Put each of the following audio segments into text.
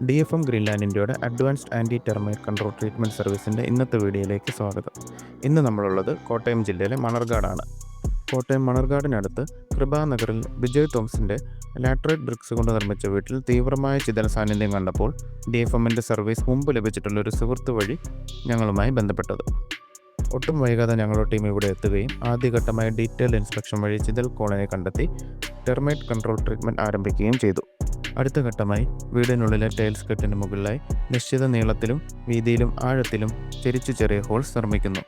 DFM Greenland ഇന്ത്യയുടെ advanced anti termite control treatment സർവീസിൻ്റെ ഇന്നത്തെ വീഡിയോയിലേക്ക് സ്വാഗതം. ഇന്ന് നമ്മളുള്ളത് കോട്ടയം ജില്ലയിലെ മണർകാടാണ്. കോട്ടയം മണർകാടിനടുത്ത് കൃപാനഗറിൽ ബിജോയ് തോമസിൻ്റെ ലാറ്ററൈറ്റ് ബ്രിക്സ് കൊണ്ട് നിർമ്മിച്ച വീട്ടിൽ തീവ്രമായ ചിതൽ സാന്നിധ്യം കണ്ടപ്പോൾ DFMൻ്റെ സർവീസ് മുമ്പ് ലഭിച്ചിട്ടുള്ള ഒരു സുഹൃത്ത് വഴി ഞങ്ങളുമായി ബന്ധപ്പെട്ടത്. ഒട്ടും വൈകാതെ ഞങ്ങളുടെ ടീം ഇവിടെ എത്തുകയും ആദ്യഘട്ടമായ ഡീറ്റെയിൽ ഇൻസ്പെക്ഷൻ വഴി ചിതൽ കോളനി കണ്ടെത്തി ടെർമൈറ്റ് കൺട്രോൾ ട്രീറ്റ്മെൻറ്റ് ആരംഭിക്കുകയും ചെയ്തു. അടുത്ത ഘട്ടമായി വീടിനുള്ളിലെ ടൈൽസ് കെട്ടിന് മുകളിലായി നിശ്ചിത നീളത്തിലും വീതിയിലും ആഴത്തിലും ചെരിച്ച് ചെറിയ ഹോൾസ് നിർമ്മിക്കുന്നു.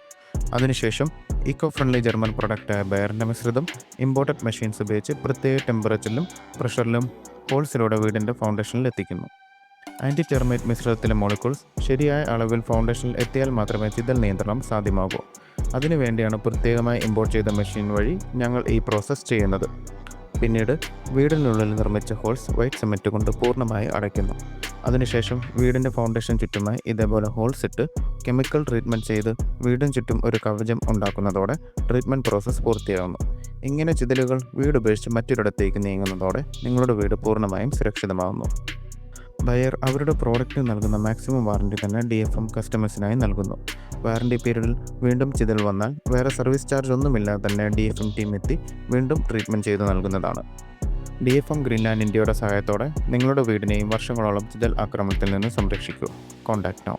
അതിനുശേഷം ഈക്കോ ഫ്രണ്ട്ലി ജർമ്മൻ പ്രൊഡക്റ്റായ ബയറിൻ്റെ മിശ്രിതം ഇമ്പോർട്ടഡ് മെഷീൻസ് ഉപയോഗിച്ച് പ്രത്യേക ടെമ്പറേച്ചറിലും പ്രഷറിലും ഹോൾസിലൂടെ വീടിൻ്റെ ഫൗണ്ടേഷനിൽ എത്തിക്കുന്നു. ആൻറ്റി ടെർമൈറ്റ് മിശ്രിതത്തിലെ മോളിക്യൂൾസ് ശരിയായ അളവിൽ ഫൗണ്ടേഷനിൽ എത്തിയാൽ മാത്രമേ ചിതൽ നിയന്ത്രണം സാധ്യമാകൂ. അതിനുവേണ്ടിയാണ് പ്രത്യേകമായി ഇമ്പോർട്ട് ചെയ്ത മെഷീൻ വഴി ഞങ്ങൾ ഈ പ്രോസസ്സ് ചെയ്യുന്നത്. പിന്നീട് വീടിനുള്ളിൽ നിർമ്മിച്ച ഹോൾസ് വൈറ്റ് സിമൻറ്റ് കൊണ്ട് പൂർണ്ണമായി അടയ്ക്കുന്നു. അതിനുശേഷം വീടിൻ്റെ ഫൗണ്ടേഷൻ ചുറ്റുമായി ഇതേപോലെ ഹോൾസ് ഇട്ട് കെമിക്കൽ ട്രീറ്റ്മെൻറ്റ് ചെയ്ത് വീടിന് ചുറ്റും ഒരു കവചം ഉണ്ടാക്കുന്നതോടെ ട്രീറ്റ്മെൻറ്റ് പ്രോസസ്സ് പൂർത്തിയാകുന്നു. ഇങ്ങനെ ചിതലുകൾ വീട് ഉപേക്ഷിച്ച് മറ്റൊരിടത്തേക്ക് നീങ്ങുന്നതോടെ നിങ്ങളുടെ വീട് പൂർണ്ണമായും സുരക്ഷിതമാകുന്നു. ബയർ അവരുടെ പ്രോഡക്റ്റിന് നൽകുന്ന മാക്സിമം വാറണ്ടി തന്നെ DFM കസ്റ്റമേഴ്സിനായി നൽകുന്നു. വാറണ്ടി പീരീഡിൽ വീണ്ടും ചിതൽ വന്നാൽ വേറെ സർവീസ് ചാർജ് ഒന്നുമില്ലാതെ തന്നെ DFM ടീം എത്തി വീണ്ടും ട്രീറ്റ്മെൻറ്റ് ചെയ്ത് നൽകുന്നതാണ്. DFM ഗ്രീൻലാൻഡ് ഇന്ത്യയുടെ സഹായത്തോടെ നിങ്ങളുടെ വീടിനെയും വർഷങ്ങളോളം ചിതൽ ആക്രമണത്തിൽ നിന്ന് സംരക്ഷിക്കൂ. Contact now.